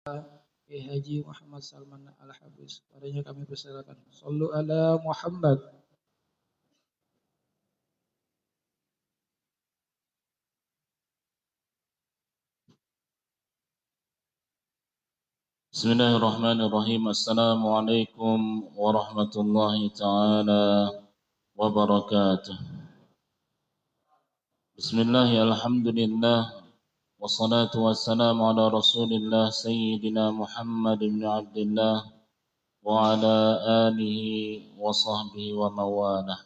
Kiai Haji Muhammad Salman Al-Hafiz. Padanya kami persilakan. Shallu ala Muhammad. Bismillahirrahmanirrahim. Assalamualaikum warahmatullahi ta'ala wabarakatuh. Bismillahirrahmanirrahim. Alhamdulillah. Wassalatu wassalamu ala rasulillah Sayyidina Muhammad ibn Abdullah wa ala alihi wa sahbihi wa mawalah.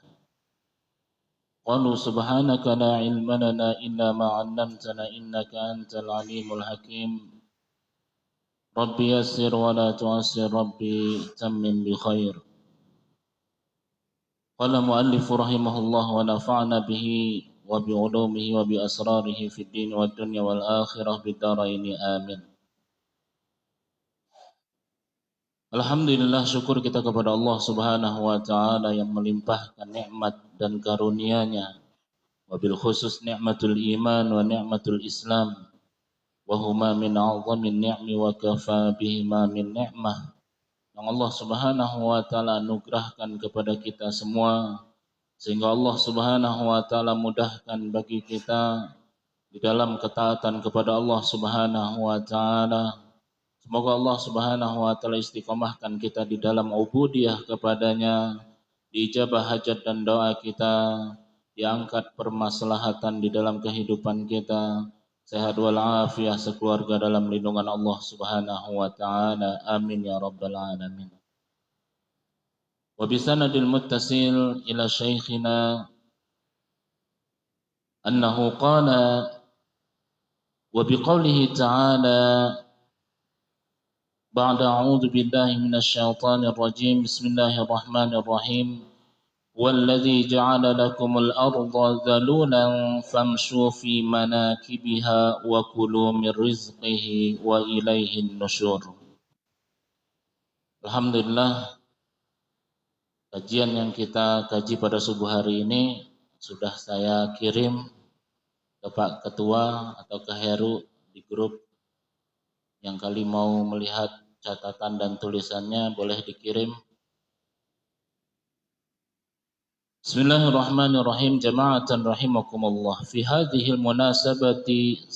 Qalu subhanaka la ilma lana illa ma 'allamtana innaka antal alimul hakim. Rabbi yassir wa la tu'assir, Rabbi tammim bi khair. Qala mu'allif rahimahullah wa nafa'na bihi wa bi ulumihi wa bi asrarihi fid din wad dunya wal akhirah bid daraini amin. Alhamdulillah, syukur kita kepada Allah Subhanahu wa taala yang melimpahkan nikmat dan karunia-Nya. Wabil khusus nikmatul iman wa nikmatul Islam. Wahuma min a'zamin ni'mi wa kafa bihima min ni'mah, yang Allah Subhanahu wa taala anugerahkan kepada kita semua, sehingga Allah Subhanahu wa taala mudahkan bagi kita di dalam ketaatan kepada Allah Subhanahu wa taala. Semoga Allah Subhanahu wa taala istiqomahkan kita di dalam ubudiyah kepadanya, diijabah hajat dan doa kita, diangkat permaslahatan di dalam kehidupan kita, sehat walafiat sekeluarga dalam lindungan Allah Subhanahu wa taala. Amin ya rabbal alamin. Wa bisanadil muttasil ila syekhina annahu qala wa biqaulihi ta'ala ba'da a'udzu billahi minasy syaithanir rajim. Bismillahirrahmanirrahim. وَالَّذِي جَعَلَ لَكُمُ الْأَرْضَ ذَلُولًا فَامْشُوا فِي مَنَاكِبِهَا وَكُلُوا مِنْ رِزْقِهِ وَإِلَيْهِ النُّشُورُ. Alhamdulillah, kajian yang kita kaji pada subuh hari ini sudah saya kirim ke Pak Ketua atau ke Heru di grup. Yang kali mau melihat catatan dan tulisannya boleh dikirim. Bismillahirrahmanirrahim. Jama'atan rahimakumullah. Fi hadhil munasabati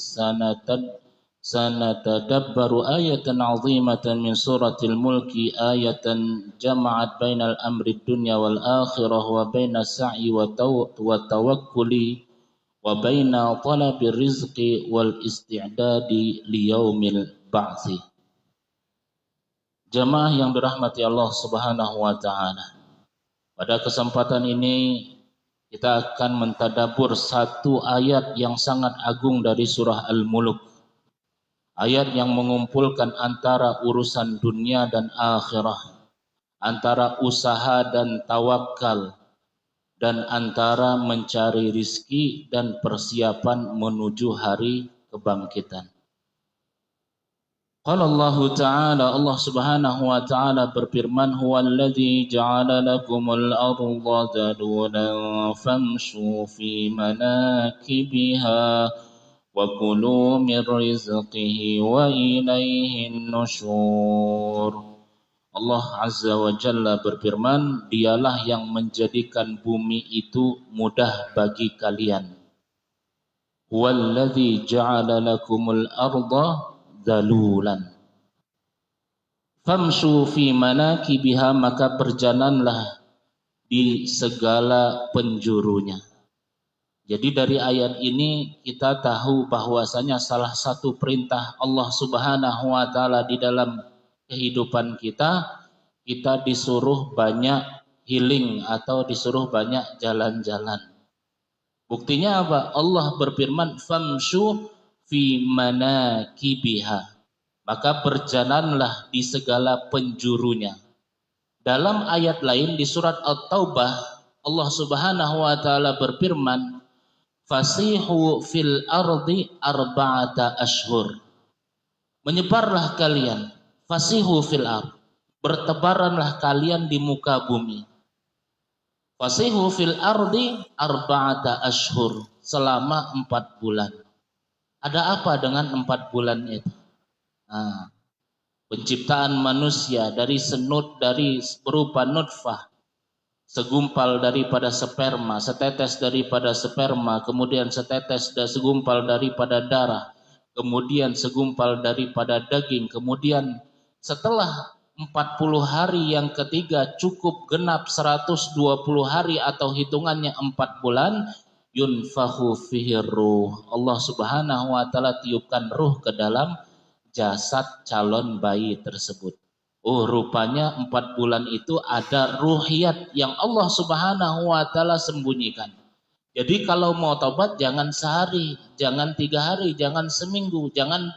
sanatadabbaru ayatan 'azimatan min suratil mulki, ayatan jama'at bainal amri dunya wal akhirah wa bainas sa'i wa tawakkuli wa baina talabir rizqi wal isti'dadi liyaumil ba'tsi. Jamaah yang dirahmati Allah Subhanahu wa taala. Pada kesempatan ini kita akan mentadabbur satu ayat yang sangat agung dari surah Al-Mulk. Ayat yang mengumpulkan antara urusan dunia dan akhirah, antara usaha dan tawakal, dan antara mencari rizki dan persiapan menuju hari kebangkitan. Qala Allah Ta'ala, Allah Subhanahu wa Ta'ala berfirman, huwallazi ja'ala lakumul arda dhalulan famshu fi manakibiha wa kulu min rizqihi wa ilaihin nusyur. Allah Azza wa Jalla berfirman, dialah yang menjadikan bumi itu mudah bagi kalian. Huwallazi ja'ala lakumul arda dalulan famshu fi manakibiha, maka berjalanlah di segala penjurunya. Jadi dari ayat ini kita tahu bahwasanya salah satu perintah Allah Subhanahu wa taala di dalam kehidupan kita disuruh banyak healing atau disuruh banyak jalan-jalan. Buktinya apa? Allah berfirman famshu fi manakibiha, maka berjalanlah di segala penjurunya. Dalam ayat lain di surat At-Taubah, Allah Subhanahu wa taala berfirman, fasihu fil ardi arba'ata ashhur. Menyebarlah kalian, fasihu fil ard, bertebaranlah kalian di muka bumi. Fasihu fil ardi arba'ata ashhur, selama 4 bulan. Ada apa dengan 4 bulan itu? Nah, penciptaan manusia dari berupa nutfah, segumpal daripada sperma, setetes daripada sperma, kemudian setetes dan segumpal daripada darah, kemudian segumpal daripada daging, kemudian setelah 40 hari yang ketiga cukup genap 120 hari atau hitungannya 4 bulan, yunfahu fihi ruh. Allah Subhanahu wa taala tiupkan ruh ke dalam jasad calon bayi tersebut. Oh, rupanya 4 bulan itu ada ruhiyat yang Allah Subhanahu wa taala sembunyikan. Jadi kalau mau tobat jangan sehari, jangan 3 hari, jangan seminggu, jangan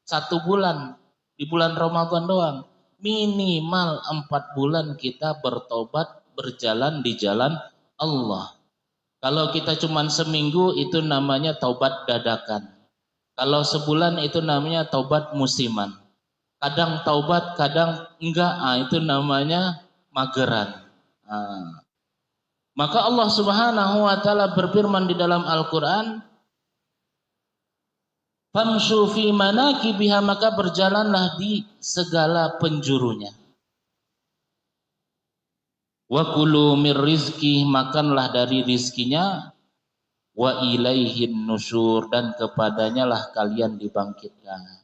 1 bulan di bulan Ramadan doang. Minimal 4 bulan kita bertobat, berjalan di jalan Allah. Kalau kita cuma seminggu itu namanya taubat dadakan. Kalau sebulan itu namanya taubat musiman. Kadang taubat, kadang enggak, itu namanya mageran. Maka Allah Subhanahu wa taala berfirman di dalam Al-Qur'an, "Famshu fi manakibiha," maka berjalanlah di segala penjurunya. "Wa kulu mir rizqi," makanlah dari rizkinya. "Wa ilaihin nusyur," dan kepadanya lah kalian dibangkitkan.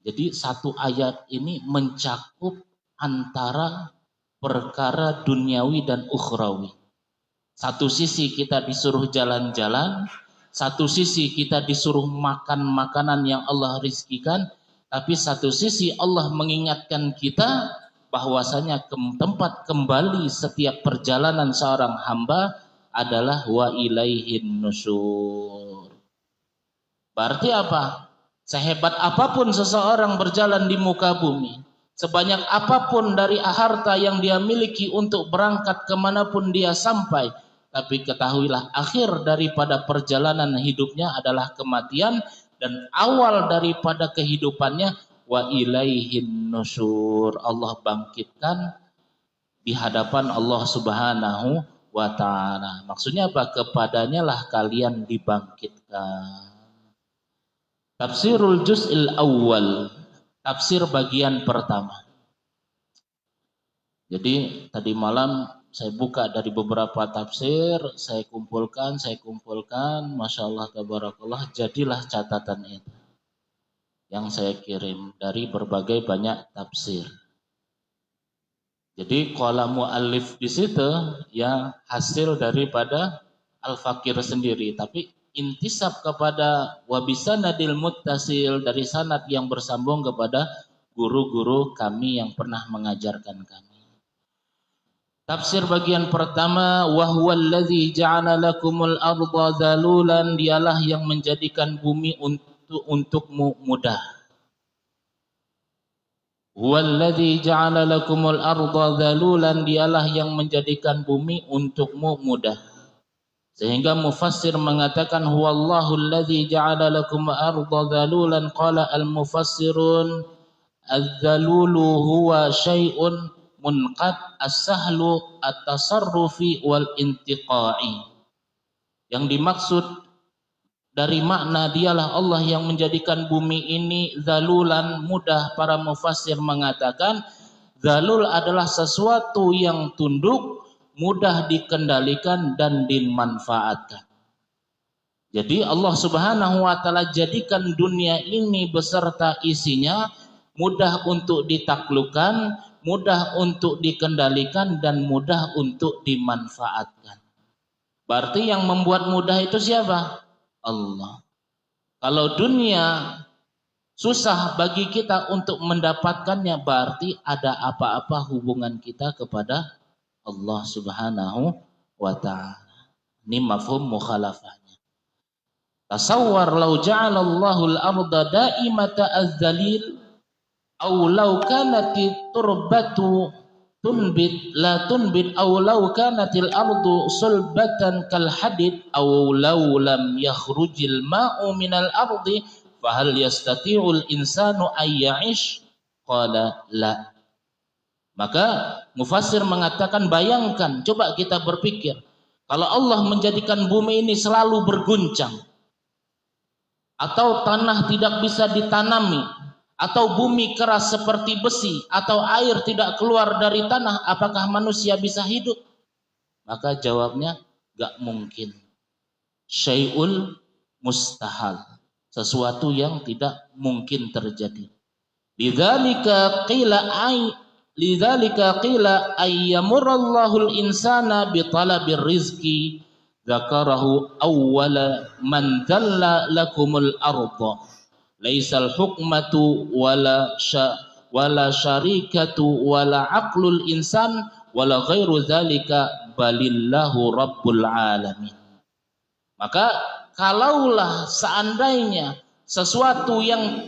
Jadi satu ayat ini mencakup antara perkara duniawi dan ukhrawi. Satu sisi kita disuruh jalan-jalan, satu sisi kita disuruh makan makanan yang Allah rizkikan, tapi satu sisi Allah mengingatkan kita bahwasanya tempat kembali setiap perjalanan seorang hamba adalah wa ilaihin nusyur. Berarti apa? Sehebat apapun seseorang berjalan di muka bumi, sebanyak apapun dari harta yang dia miliki untuk berangkat kemanapun dia sampai, tapi ketahuilah akhir daripada perjalanan hidupnya adalah kematian, dan awal daripada kehidupannya wa ilaihin nusyur. Allah bangkitkan di hadapan Allah Subhanahu wa ta'ala. Maksudnya apa? Kepadanya lah kalian dibangkitkan. Tafsirul juz'il awal, tafsir bagian pertama. Jadi tadi malam saya buka dari beberapa tafsir, saya kumpulkan, Masya Allah tabarakallah, jadilah catatan itu yang saya kirim dari berbagai banyak tafsir. Jadi qala muallif di situ yang hasil daripada Al-Fakir sendiri, tapi intisab kepada wabisanadil muttasil, dari sanad yang bersambung kepada guru-guru kami yang pernah mengajarkan kami. Tafsir bagian pertama, wa huwallazi ja'ala lakumul arda zalulan, dialah yang menjadikan bumi untukmu mudah. Huwallazi ja'ala lakumul arda zalulan, dialah yang menjadikan bumi untukmu mudah. Sehingga mufassir mengatakan huwallahu allazi ja'ala lakum arda zalulan. Qala al-mufassirun az-zalulu huwa syai'un munqad as-sahlu at-tasarrufi wal intiqa'i. Yang dimaksud dari makna dialah Allah yang menjadikan bumi ini zalulan, mudah. Para mufassir mengatakan zalul adalah sesuatu yang tunduk, mudah dikendalikan dan dimanfaatkan. Jadi Allah Subhanahu wa taala jadikan dunia ini beserta isinya mudah untuk ditaklukkan, mudah untuk dikendalikan, dan mudah untuk dimanfaatkan. Berarti yang membuat mudah itu siapa? Allah. Kalau dunia susah bagi kita untuk mendapatkannya, berarti ada apa-apa hubungan kita kepada Allah Subhanahu wa ta'ala. Ini mafhum mukhalafahnya. Tasawwar law ja'ala Allahul arda da'imata az-zalil aw law kanati turbatu tunbit la tunbit aw law kanatil ardu sulbatan kal hadid aw law lam yakhrujil ma'u minal ardi fahal yastati'ul insanu ay ya'ish? Qala la. Maka mufassir mengatakan, bayangkan, coba kita berpikir, kalau Allah menjadikan bumi ini selalu berguncang, atau tanah tidak bisa ditanami, atau bumi keras seperti besi, atau air tidak keluar dari tanah, apakah manusia bisa hidup? Maka jawabnya gak mungkin. Syai'ul mustahal, sesuatu yang tidak mungkin terjadi. Lidzalika qila ayyamurallahu al-insana bi talabir rizqi dzakarahu awwala man dalla lakumul arda laisal hukmatu wala syarikatu wala aqlul insan wala ghairu dzalika balillahu rabbul alamin. Maka kalaulah seandainya sesuatu yang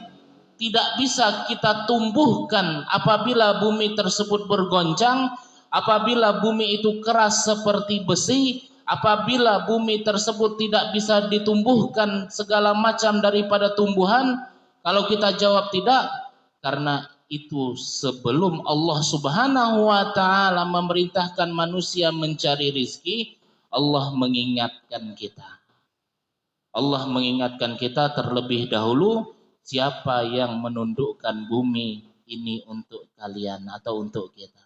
tidak bisa kita tumbuhkan apabila bumi tersebut bergoncang, apabila bumi itu keras seperti besi, apabila bumi tersebut tidak bisa ditumbuhkan segala macam daripada tumbuhan, kalau kita jawab tidak, karena itu sebelum Allah Subhanahu wa taala memerintahkan manusia mencari rizki, Allah mengingatkan kita. Allah mengingatkan kita terlebih dahulu, siapa yang menundukkan bumi ini untuk kalian atau untuk kita?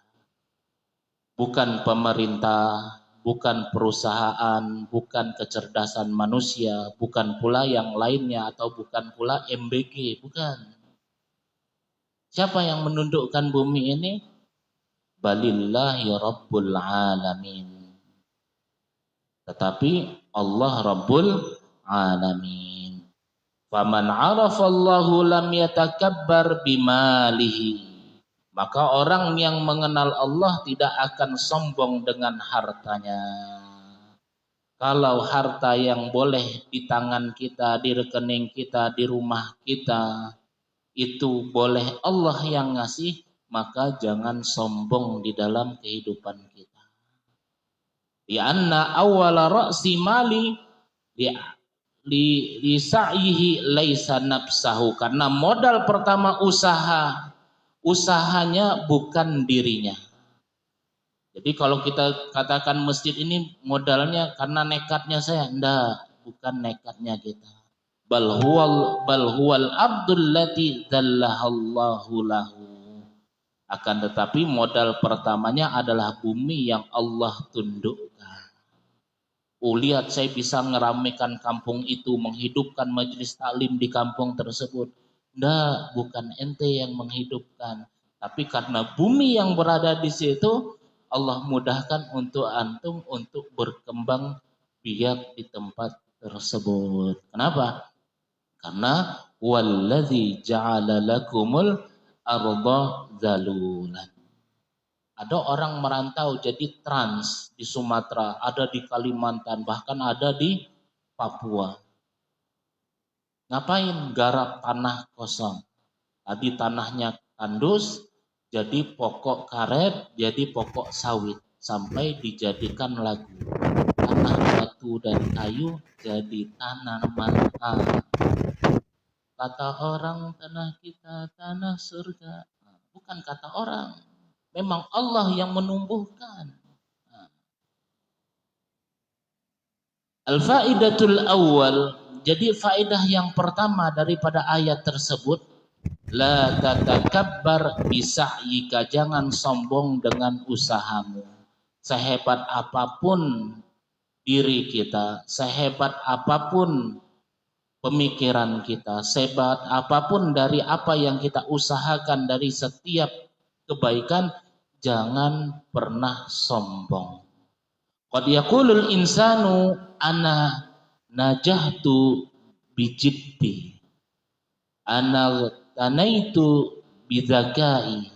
Bukan pemerintah, bukan perusahaan, bukan kecerdasan manusia, bukan pula yang lainnya, atau bukan pula MBG, bukan. Siapa yang menundukkan bumi ini? Balillahi rabbul alamin. Tetapi Allah Rabbul Alamin. Faman arafallahu lam yatakabbar bimalihi. Maka orang yang mengenal Allah tidak akan sombong dengan hartanya. Kalau harta yang boleh di tangan kita, di rekening kita, di rumah kita, itu boleh Allah yang ngasih, maka jangan sombong di dalam kehidupan kita. Di anna awwala ra'si mali li sa'yihi laisa nafsahu, karena modal pertama usahanya bukan dirinya. Jadi kalau kita katakan masjid ini modalnya karena nekatnya saya, enggak, bukan nekatnya kita. Bal huwal abdul lati dzallahallahu lahu. Akan tetapi modal pertamanya adalah bumi yang Allah tundukkan. Lihat saya bisa ngeramaikan kampung itu, menghidupkan majelis taklim di kampung tersebut. Nggak, bukan ente yang menghidupkan. Tapi karena bumi yang berada di situ, Allah mudahkan untuk antum untuk berkembang biak di tempat tersebut. Kenapa? Karena wallazi ja'ala lakumul arda zalulan. Ada orang merantau jadi trans di Sumatera, ada di Kalimantan, bahkan ada di Papua. Ngapain? Garap tanah kosong. Tadi tanahnya tandus, jadi pokok karet, jadi pokok sawit. Sampai dijadikan lagu. Tanah batu dan kayu jadi tanaman. Kata orang tanah kita tanah surga. Bukan kata orang. Memang Allah yang menumbuhkan. Al-faidatul awal, jadi faedah yang pertama daripada ayat tersebut, la tatakabbar bisahyika, jangan sombong dengan usahamu. Sehebat apapun diri kita, sehebat apapun pemikiran kita, sehebat apapun dari apa yang kita usahakan dari setiap kebaikan, jangan pernah sombong. Qad yaqulul insanu ana najahtu bijiddi, ana tanaitu bizakai,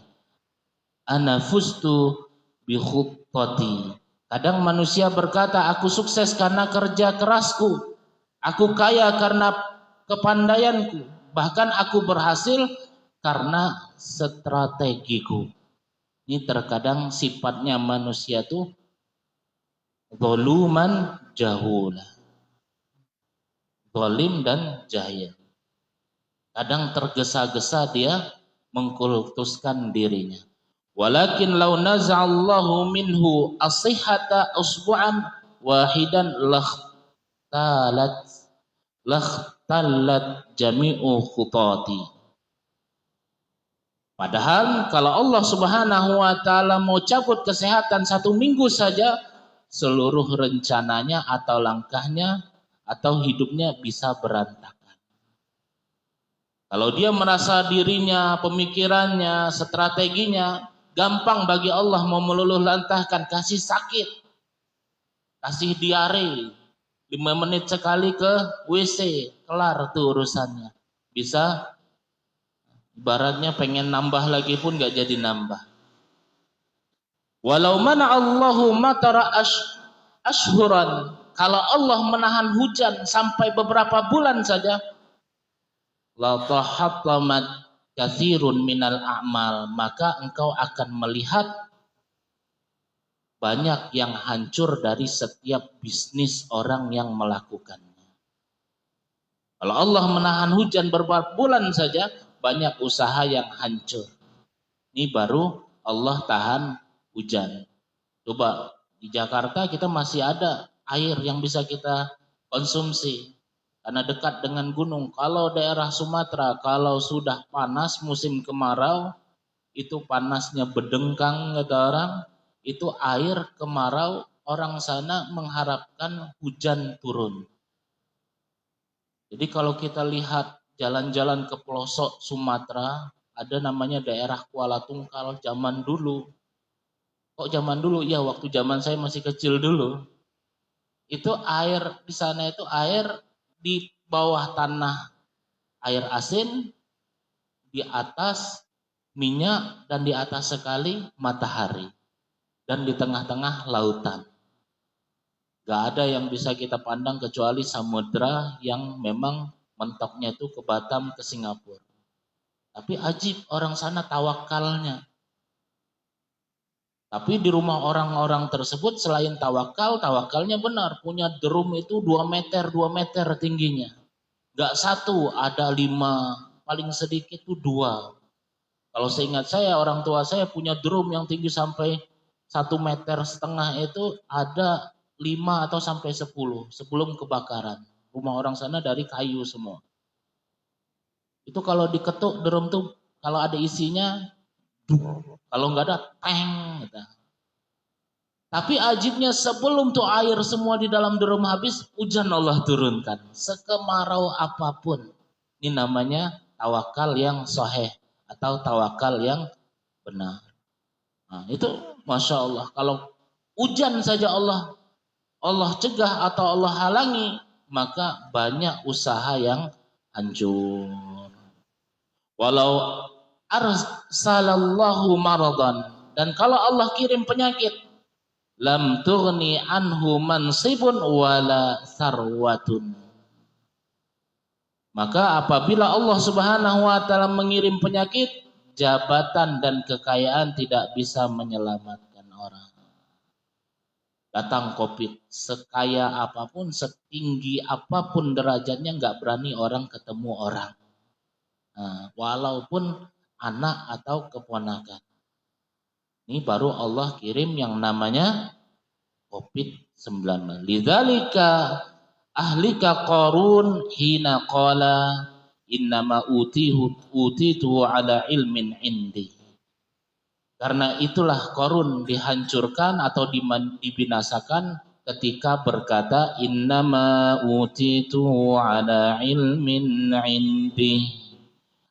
ana fustu bi khuttati. Kadang manusia berkata, aku sukses karena kerja kerasku, aku kaya karena kepandaianku, bahkan aku berhasil karena strategiku. Ini terkadang sifatnya manusia tuh zoluman jahula, zolim dan jahil. Kadang tergesa-gesa dia mengkultuskan dirinya. Walakin law naza'allahu minhu asihata usbu'an wahidan lakhtalat jami'u khutati. Padahal kalau Allah Subhanahu wa taala mau cabut kesehatan 1 minggu saja, seluruh rencananya atau langkahnya atau hidupnya bisa berantakan. Kalau dia merasa dirinya, pemikirannya, strateginya gampang bagi Allah mau meluluh lantahkan, kasih sakit, kasih diare, 5 menit sekali ke WC, kelar tuh urusannya. Bisa ibaratnya pengen nambah lagi pun gak jadi nambah. Walau mana Allahu matara ashhuran, kalau Allah menahan hujan sampai beberapa bulan saja, la tahattamat katsirun minal a'mal, maka engkau akan melihat banyak yang hancur dari setiap bisnis orang yang melakukannya. Kalau Allah menahan hujan beberapa bulan saja, banyak usaha yang hancur. Ini baru Allah tahan hujan. Coba di Jakarta kita masih ada air yang bisa kita konsumsi karena dekat dengan gunung. Kalau daerah Sumatera, kalau sudah panas musim kemarau, itu panasnya berdengkang kata orang, itu air kemarau, orang sana mengharapkan hujan turun. Jadi kalau kita lihat jalan-jalan ke pelosok Sumatera, ada namanya daerah Kuala Tungkal zaman dulu. Kok zaman dulu? Ya waktu zaman saya masih kecil dulu. Itu air di sana itu air di bawah tanah air asin, di atas minyak dan di atas sekali matahari. Dan di tengah-tengah lautan. Gak ada yang bisa kita pandang kecuali samudra yang memang mentoknya itu ke Batam, ke Singapura. Tapi ajib orang sana tawakalnya. Tapi di rumah orang-orang tersebut selain tawakalnya benar. Punya drum itu 2 meter tingginya. Gak 1, ada 5, paling sedikit itu 2. Kalau seingat saya, orang tua saya punya drum yang tinggi sampai 1,5 meter itu ada 5 atau sampai 10 sebelum kebakaran. Rumah orang sana dari kayu semua. Itu kalau diketuk drum tuh kalau ada isinya, kalau nggak ada teng gitu. Tapi ajibnya sebelum tuh air semua di dalam drum habis, hujan Allah turunkan. Sekemarau apapun. Ini namanya tawakal yang sahih atau tawakal yang benar. Nah, itu Masya Allah. Kalau hujan saja Allah cegah atau Allah halangi, maka banyak usaha yang hancur. Walau arsalallahu maradan, dan kalau Allah kirim penyakit, lam tughni anhu mansibun wala sarwatun. Maka apabila Allah Subhanahu wa taala mengirim penyakit, jabatan dan kekayaan tidak bisa menyelamatkan orang. Datang COVID, sekaya apapun, setinggi apapun derajatnya, nggak berani orang ketemu orang. Nah, walaupun anak atau keponakan. Ini baru Allah kirim yang namanya COVID-19. Lidzalika ahlika Qarun hina qala innama utitu ala ilmin indi. Karena itulah Qarun dihancurkan atau dibinasakan ketika berkata innama utitu ala ilmin indi.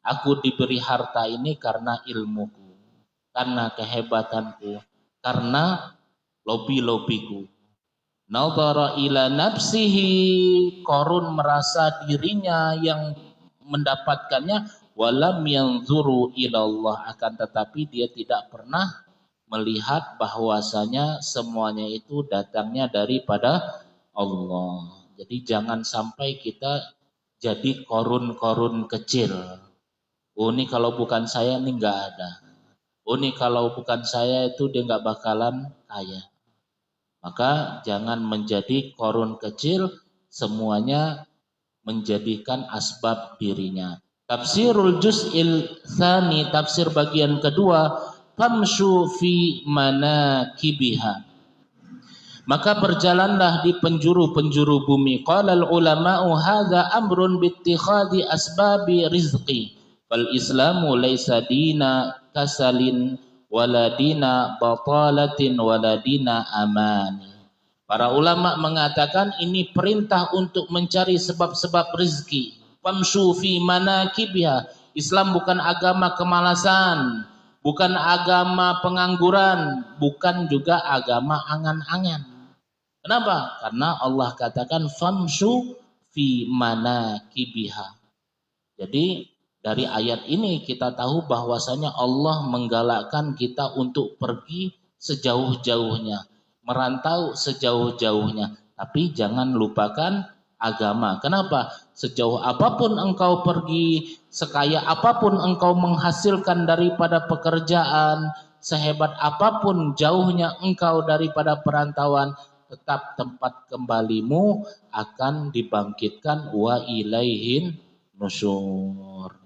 Aku diberi harta ini karena ilmuku, karena kehebatanku, karena lobi-lobiku. Nadhara ila nafsihi, Qarun merasa dirinya yang mendapatkannya, walam yanzuru ilallah, akan tetapi dia tidak pernah melihat bahwasanya semuanya itu datangnya daripada Allah. Jadi jangan sampai kita jadi Qarun-Qarun kecil. Oh ini kalau bukan saya ini nggak ada. Oh ini kalau bukan saya itu dia nggak bakalan kaya. Maka jangan menjadi Qarun kecil, semuanya menjadikan asbab dirinya. Tafsirul juz'il tsani, tafsir bagian kedua, famshu fi manakibiha. Maka berjalanlah di penjuru-penjuru bumi. Qalal ulama'u hadza amrun bittikhadhi asbabi rizqi. Wal Islamu laisa dina kasalin wala dina batalatin wala dina amani. Para ulama mengatakan ini perintah untuk mencari sebab-sebab rezeki. Famshu fi manakibiha. Islam bukan agama kemalasan, bukan agama pengangguran, bukan juga agama angan-angan. Kenapa? Karena Allah katakan famshu fi manakibiha. Jadi dari ayat ini kita tahu bahwasanya Allah menggalakkan kita untuk pergi sejauh-jauhnya, merantau sejauh-jauhnya, tapi jangan lupakan agama. Kenapa? Sejauh apapun engkau pergi, sekaya apapun engkau menghasilkan daripada pekerjaan, sehebat apapun jauhnya engkau daripada perantauan, tetap tempat kembalimu akan dibangkitkan wa ilaihin nusyur.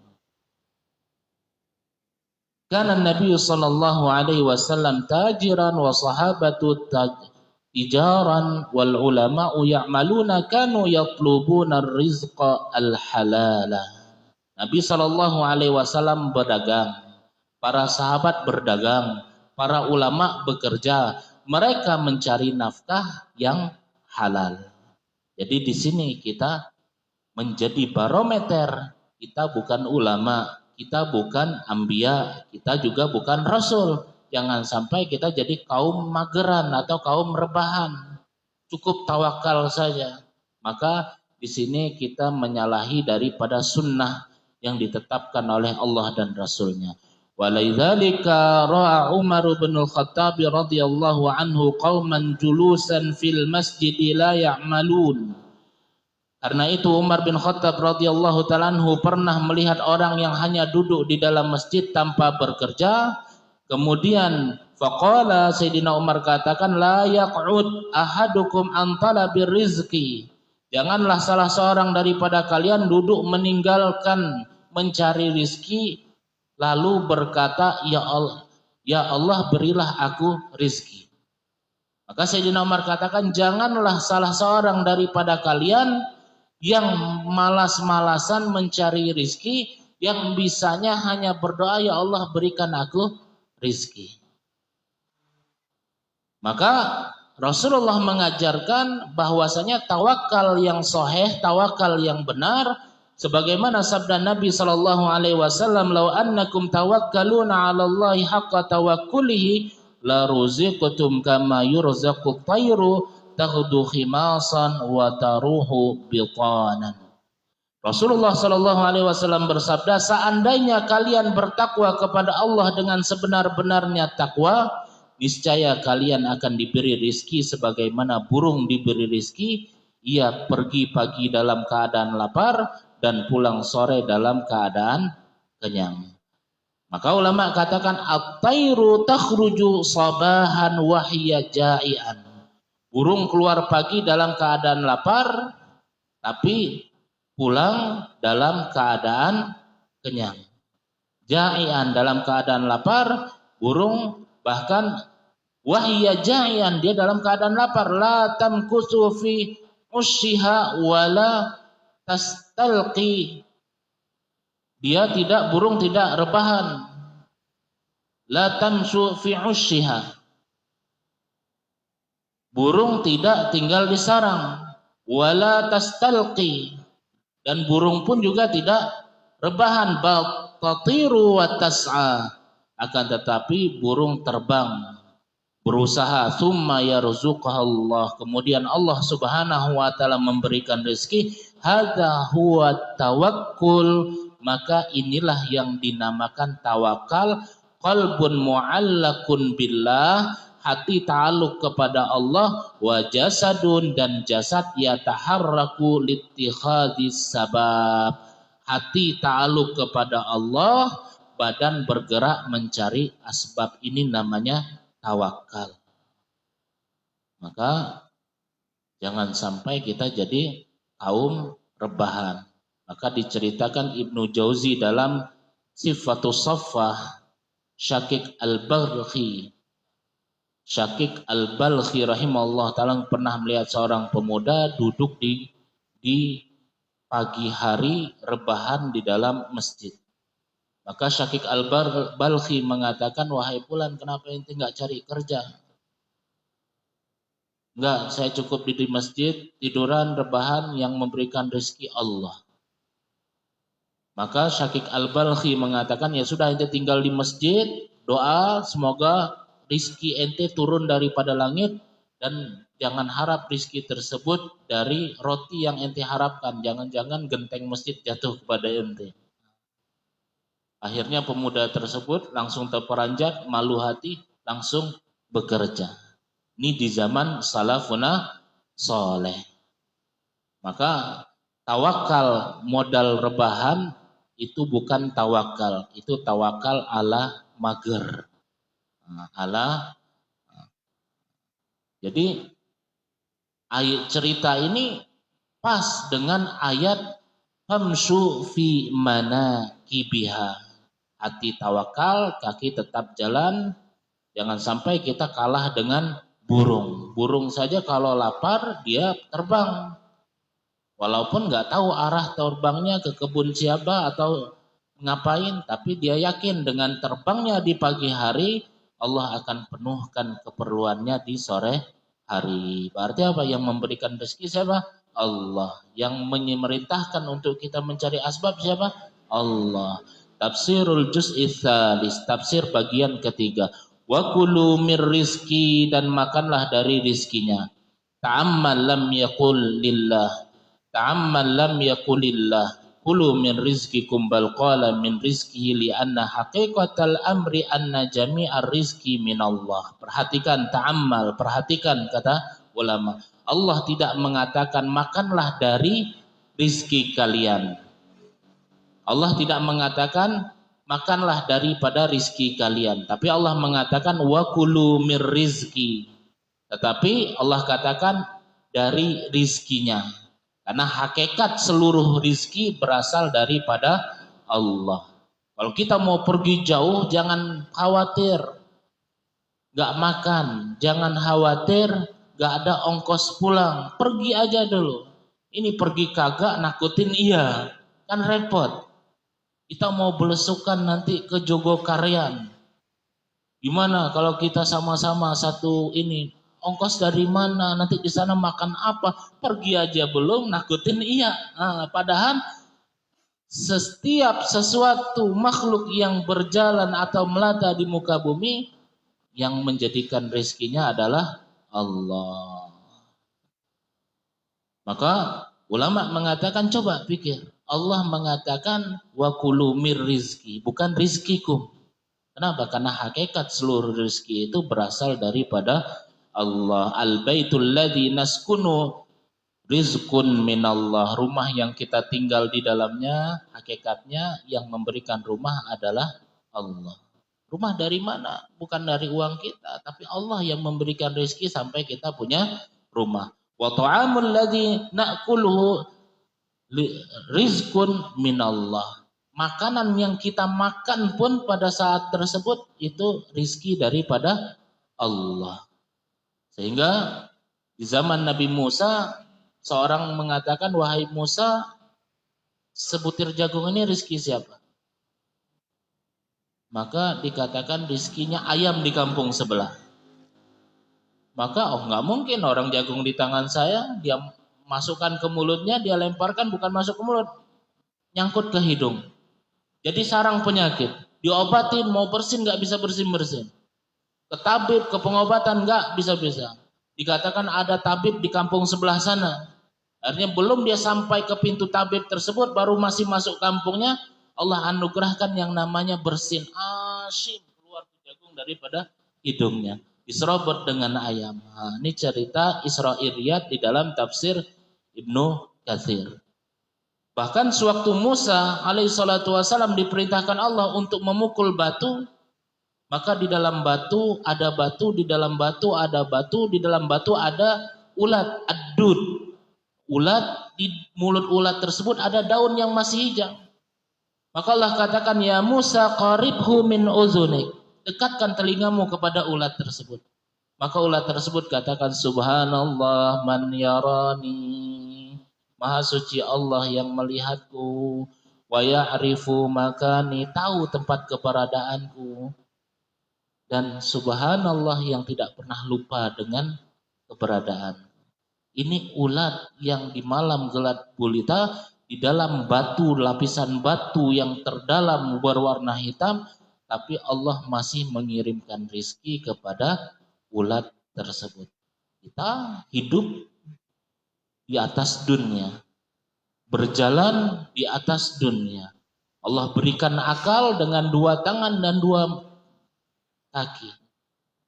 Kana Nabi sallallahu alaihi wasallam tajiran wa sahabatu tijaran wal ulama'u ya'maluna kanu yatlubuna rizqa al halala. Nabi sallallahu alaihi wasallam berdagang, para sahabat berdagang, para ulama bekerja, mereka mencari nafkah yang halal. Jadi di sini kita menjadi barometer, kita bukan ulama, kita bukan anbiya, kita juga bukan rasul. Jangan sampai kita jadi kaum mageran atau kaum rebahan. Cukup tawakal saja. Maka di sini kita menyalahi daripada sunnah yang ditetapkan oleh Allah dan Rasulnya. Walidzalika ra'a Umar bin Al-Khattab radhiyallahu anhu qauman julusan fil masjid la ya'malun. Karena itu Umar bin Khattab radhiyallahu ta'ala anhu pernah melihat orang yang hanya duduk di dalam masjid tanpa bekerja. Kemudian faqala Sayyidina Umar katakan la yaq'ud ahadukum an talabir rizqi. Janganlah salah seorang daripada kalian duduk meninggalkan mencari rizki lalu berkata ya Allah berilah aku rizki. Maka Sayyidina Umar katakan janganlah salah seorang daripada kalian yang malas-malasan mencari rizki, yang bisanya hanya berdoa, ya Allah berikan aku rizki. Maka Rasulullah mengajarkan bahwasanya tawakal yang sahih, tawakal yang benar, sebagaimana sabda Nabi sallallahu alaihi wasallam, "Lau annakum tawakkaluna 'ala Allahi haqqa tawakkulihi la ruziqtum kama yurzaqut tayru taghdu khimasan wa taruhu bitanan." Rasulullah sallallahu alaihi wasallam bersabda, seandainya kalian bertakwa kepada Allah dengan sebenar-benarnya takwa, niscaya kalian akan diberi rizki sebagaimana burung diberi rizki. Ia pergi pagi dalam keadaan lapar dan pulang sore dalam keadaan kenyang. Maka ulama katakan at-tairu takhruju sabahan wa hiya ja'ian. Burung keluar pagi dalam keadaan lapar, tapi pulang dalam keadaan kenyang. Ja'ian dalam keadaan lapar, burung bahkan wahiyya ja'ian, dia dalam keadaan lapar. La tamkusu fi ushiha wala tastalqi. Dia tidak, burung tidak rebahan. La tamsu fi ushiha. Burung tidak tinggal di sarang, wala tastalqi, dan burung pun juga tidak rebahan, bal tatiru wa tas'a, akan tetapi burung terbang, berusaha, summa yarzuqahullah, kemudian Allah Subhanahu wa taala memberikan rezeki. Hadza huwa tawakkul, maka inilah yang dinamakan tawakal. Qalbun mu'allakun billah, hati ta'aluk kepada Allah, wa jasadun, dan jasad yataharraku littikhadis sabab, hati ta'aluk kepada Allah, badan bergerak mencari asbab. Ini namanya tawakal. Maka jangan sampai kita jadi kaum rebahan. Maka diceritakan Ibnu Jauzi dalam Sifatus Saffah, Syakik al-Balkhi rahimahullah ta'ala pernah melihat seorang pemuda duduk di pagi hari rebahan di dalam masjid. Maka Syakik Al-Balkhi mengatakan, wahai Fulan, kenapa ente nggak cari kerja? Enggak, saya cukup di masjid, tiduran, rebahan, yang memberikan rezeki Allah. Maka Syakik Al-Balkhi mengatakan, ya sudah ente tinggal di masjid, doa semoga rizki ente turun daripada langit, dan jangan harap rizki tersebut dari roti yang ente harapkan. Jangan-jangan genteng masjid jatuh kepada ente. Akhirnya pemuda tersebut langsung terperanjat, malu hati, langsung bekerja. Ini di zaman salafuna soleh. Maka tawakal modal rebahan itu bukan tawakal, itu tawakal ala mager. Jadi ayat cerita ini pas dengan ayat famsu fi manakibiha. Hati tawakal, kaki tetap jalan. Jangan sampai kita kalah dengan burung. Burung saja kalau lapar dia terbang. Walaupun nggak tahu arah terbangnya ke kebun siapa atau ngapain, tapi dia yakin dengan terbangnya di pagi hari Allah akan penuhkan keperluannya di sore hari. Berarti apa? Yang memberikan rezeki siapa? Allah. Yang memerintahkan untuk kita mencari asbab siapa? Allah. Tafsirul juz'i tsalis, tafsir bagian ketiga. Wa kulu mir rizki, dan makanlah dari rizkinya. Ta'ammal lam yaqul lillah. Ta'ammal lam yaqulillah. Kulu min rizkikum bal qala min rizkihi li'anna haqiqatal amri anna jami'ar rizki minallah. Perhatikan ta'ammal, perhatikan kata ulama. Allah tidak mengatakan makanlah dari rizki kalian. Allah tidak mengatakan makanlah daripada rizki kalian. Tapi Allah mengatakan wa kulu mir rizki. Tetapi Allah katakan dari rizkinya. Karena hakikat seluruh rizki berasal daripada Allah. Kalau kita mau pergi jauh jangan khawatir gak makan. Jangan khawatir gak ada ongkos pulang. Pergi aja dulu. Ini pergi kagak nakutin iya. Kan repot. Kita mau belusukan nanti ke Jogokarian. Gimana kalau kita sama-sama satu ini? Ongkos dari mana? Nanti di sana makan apa? Pergi aja belum, nakutin iya. Padahal setiap sesuatu makhluk yang berjalan atau melata di muka bumi, yang menjadikan rezekinya adalah Allah. Maka ulama mengatakan, coba pikir. Allah mengatakan wa kulu mir rizki, bukan rizkikum. Kenapa? Karena hakikat seluruh rizki itu berasal daripada Allah. Al-baitul ladzi naskunu rizqun minallah. Rumah yang kita tinggal di dalamnya, hakikatnya yang memberikan rumah adalah Allah. Rumah dari mana? Bukan dari uang kita, tapi Allah yang memberikan rizki sampai kita punya rumah. Wa ta'amul ladzi na'kuluhu rizqun minallah. Makanan yang kita makan pun pada saat tersebut itu rizki daripada Allah. Sehingga di zaman Nabi Musa seorang mengatakan, wahai Musa, sebutir jagung ini rizki siapa? Maka dikatakan rizkinya ayam di kampung sebelah. Maka nggak mungkin orang jagung di tangan saya, dia masukkan ke mulutnya, dia lemparkan, bukan masuk ke mulut, nyangkut ke hidung. Jadi sarang penyakit, diobatin mau bersin nggak bisa bersin. Ke tabib, ke pengobatan nggak bisa. Dikatakan ada tabib di kampung sebelah sana. Akhirnya belum dia sampai ke pintu tabib tersebut, baru masih masuk kampungnya, Allah anugerahkan yang namanya bersin. Asyim, keluar jagung daripada hidungnya. Diserobot dengan ayam. Ini cerita Israiliyat di dalam tafsir Ibnu Katsir. Bahkan sewaktu Musa alaihissalatu wassalam diperintahkan Allah untuk memukul batu, maka di dalam batu ada batu, di dalam batu ada batu, di dalam batu ada ulat, ad-dud. Ulat, di mulut ulat tersebut ada daun yang masih hijau. Maka Allah katakan, ya Musa qaribhu min uzunik. Dekatkan telingamu kepada ulat tersebut. Maka ulat tersebut katakan, subhanallah man yarani. Maha suci Allah yang melihatku. wa ya'rifu makani, tahu tempat keberadaanku. Dan subhanallah yang tidak pernah lupa dengan keberadaan. Ini ulat yang di malam gelap gulita di dalam batu, lapisan batu yang terdalam berwarna hitam, tapi Allah masih mengirimkan rizki kepada ulat tersebut. Kita hidup di atas dunia, berjalan di atas dunia. Allah berikan akal dengan 2 tangan dan 2 kaki.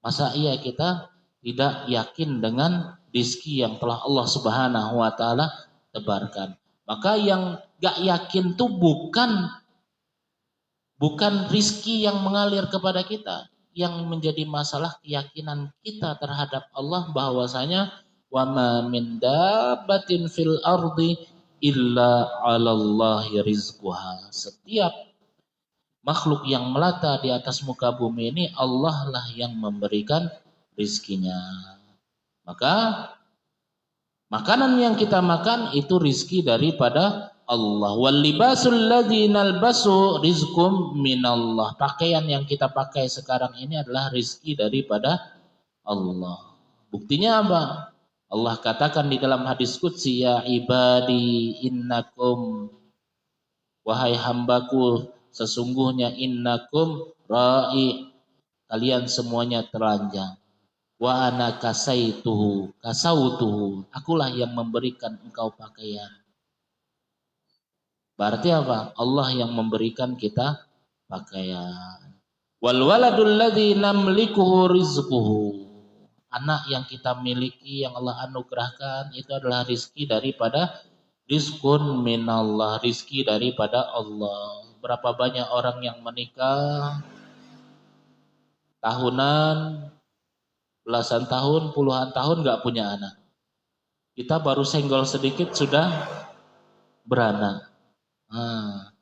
Masa iya kita tidak yakin dengan rizki yang telah Allah Subhanahu wa taala tebarkan? Maka yang gak yakin tuh bukan rizki yang mengalir kepada kita. Yang menjadi masalah keyakinan kita terhadap Allah bahwasanya wa ma min dabbatin fil ardi illa 'alallahi rizquha. Setiap makhluk yang melata di atas muka bumi ini Allah lah yang memberikan rizkinya. Maka makanan yang kita makan itu rizki daripada Allah. Wal libasul ladzi nalbasu rizqum minallah. Pakaian yang kita pakai sekarang ini adalah rizki daripada Allah. Buktinya apa? Allah katakan di dalam hadis qudsi, ya ibadi innakum, wahai hambaku, sesungguhnya innakum ra'i, kalian semuanya telanjang. Wa ana kasautuhu, akulah yang memberikan engkau pakaian. Berarti apa? Allah yang memberikan kita pakaian. Wal waladul ladzi namlikuhu rizquhu. Anak yang kita miliki, yang Allah anugerahkan, itu adalah rizki daripada rizqun minallah, rizki daripada Allah. Berapa banyak orang yang menikah tahunan, belasan tahun, puluhan tahun gak punya anak. Kita baru senggol sedikit sudah beranak.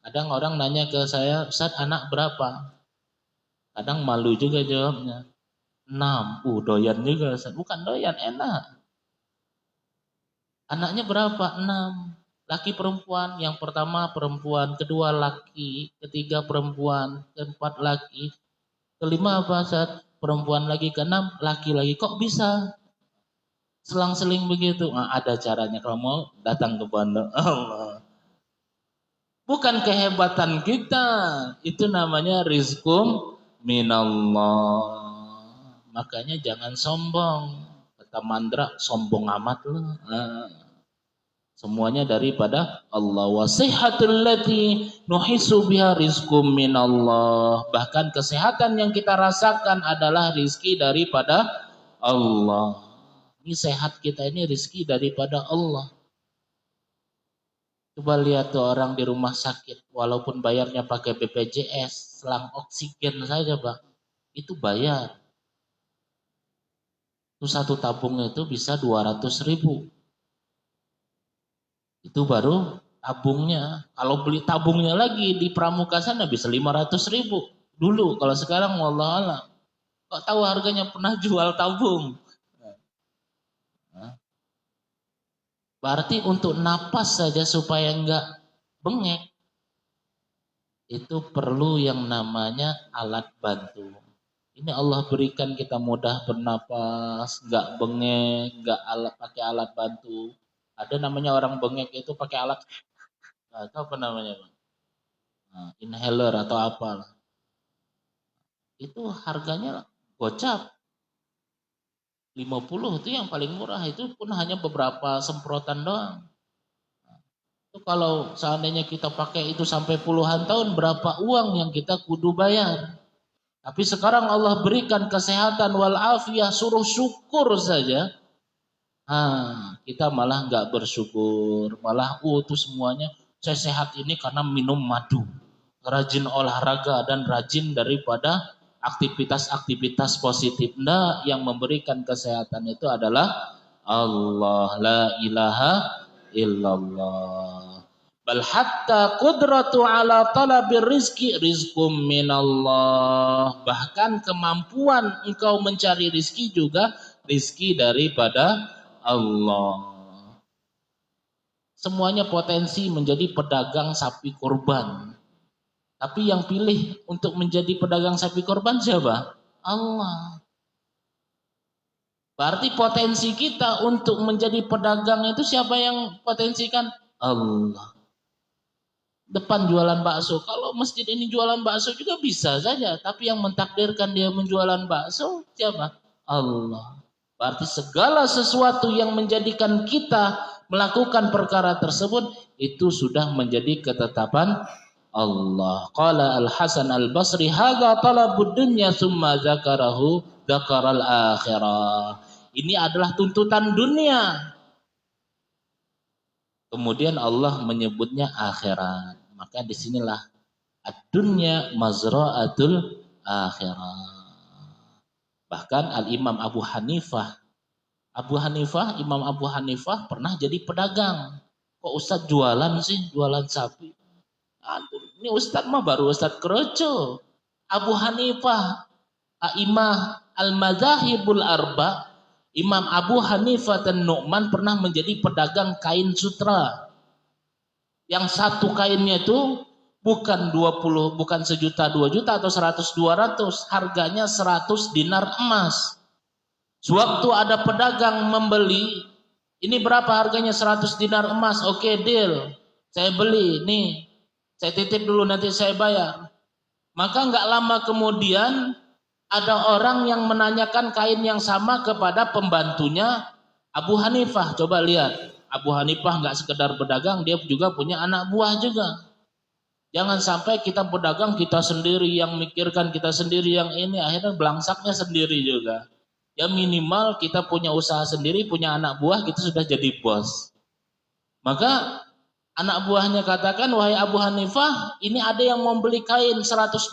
Kadang orang nanya ke saya, Ustaz anak berapa? Kadang malu juga jawabnya. 6. Doyan juga Ustaz. Bukan doyan, enak. Anaknya berapa? 6. Laki perempuan, yang pertama perempuan, kedua laki, ketiga perempuan, keempat laki, kelima apa Ustaz? Perempuan lagi, keenam laki lagi. Kok bisa? Selang-seling begitu. Ada caranya, kalau mau datang ke pondok. Allah. Bukan kehebatan kita, itu namanya rizkum minallah. Makanya jangan sombong. Kata Mandra, sombong amat lu. Semuanya daripada Allah. Wasihatul lati nuhisu biha rizkum minallah. Bahkan kesehatan yang kita rasakan adalah rizki daripada Allah. Ini sehat kita ini rizki daripada Allah. Coba lihat tuh orang di rumah sakit, walaupun bayarnya pakai BPJS, selang oksigen saja Pak, itu bayar. Itu satu tabung itu bisa 200.000. Itu baru tabungnya. Kalau beli tabungnya lagi di Pramuka sana bisa 500.000. Dulu, kalau sekarang wallah alam. Kok tahu harganya, pernah jual tabung. Berarti untuk napas saja supaya enggak bengek, itu perlu yang namanya alat bantu. Ini Allah berikan kita mudah bernapas, enggak bengek, enggak pakai alat bantu. Ada namanya orang bengek itu pakai alat, atau apa namanya, inhaler atau apa. Itu harganya gocap. 50 itu yang paling murah, itu pun hanya beberapa semprotan doang. Itu kalau seandainya kita pakai itu sampai puluhan tahun, berapa uang yang kita kudu bayar. Tapi sekarang Allah berikan kesehatan wal afiyah, suruh syukur saja. Kita malah nggak bersyukur, malah itu semuanya saya sehat ini karena minum madu, rajin olahraga dan rajin daripada aktivitas-aktivitas positif. Nah, yang memberikan kesehatan itu adalah Allah, la ilaha illallah. Bal hatta qudratu ala talabir rizki rizqum minallah. Bahkan kemampuan engkau mencari rizki juga rizki daripada Allah. semuanya potensi menjadi pedagang sapi kurban. Tapi yang pilih untuk menjadi pedagang sapi kurban siapa? Allah. Berarti potensi kita untuk menjadi pedagang itu siapa yang potensikan? Allah. Depan jualan bakso. Kalau masjid ini jualan bakso juga bisa saja. Tapi yang mentakdirkan dia menjualan bakso siapa? Allah. Berarti segala sesuatu yang menjadikan kita melakukan perkara tersebut itu sudah menjadi ketetapan Allah. Qala Al-Hasan Al-Basri hadza talabud dunya tsumma dzakaral akhirah. Ini adalah tuntutan dunia. Kemudian Allah menyebutnya akhirat. Maka disinilah ad-dunya mazra'atul akhirat. Bahkan Al-Imam Abu Hanifah, Imam Abu Hanifah pernah jadi pedagang. Kok Ustadz jualan sih? Jualan sapi. Aduh, ini Ustadz mah baru Ustadz Keroco. Abu Hanifah, A'imah Al-Madzahibul Arba, Imam Abu Hanifah dan Nu'man pernah menjadi pedagang kain sutra. Yang satu kainnya itu bukan 20, bukan sejuta, 2 juta atau 100, 200, harganya 100 dinar emas. Sewaktu ada pedagang membeli, ini berapa harganya? 100 dinar emas. Oke, deal. Saya beli, nih. Saya titip dulu nanti saya bayar. Maka nggak lama kemudian ada orang yang menanyakan kain yang sama kepada pembantunya Abu Hanifah. Coba lihat, Abu Hanifah nggak sekedar pedagang, dia juga punya anak buah juga. Jangan sampai kita pedagang kita sendiri yang mikirkan, kita sendiri yang ini, akhirnya belangsaknya sendiri juga. Ya minimal kita punya usaha sendiri, punya anak buah, kita sudah jadi bos. Maka anak buahnya katakan, wahai Abu Hanifah, ini ada yang mau beli kain 120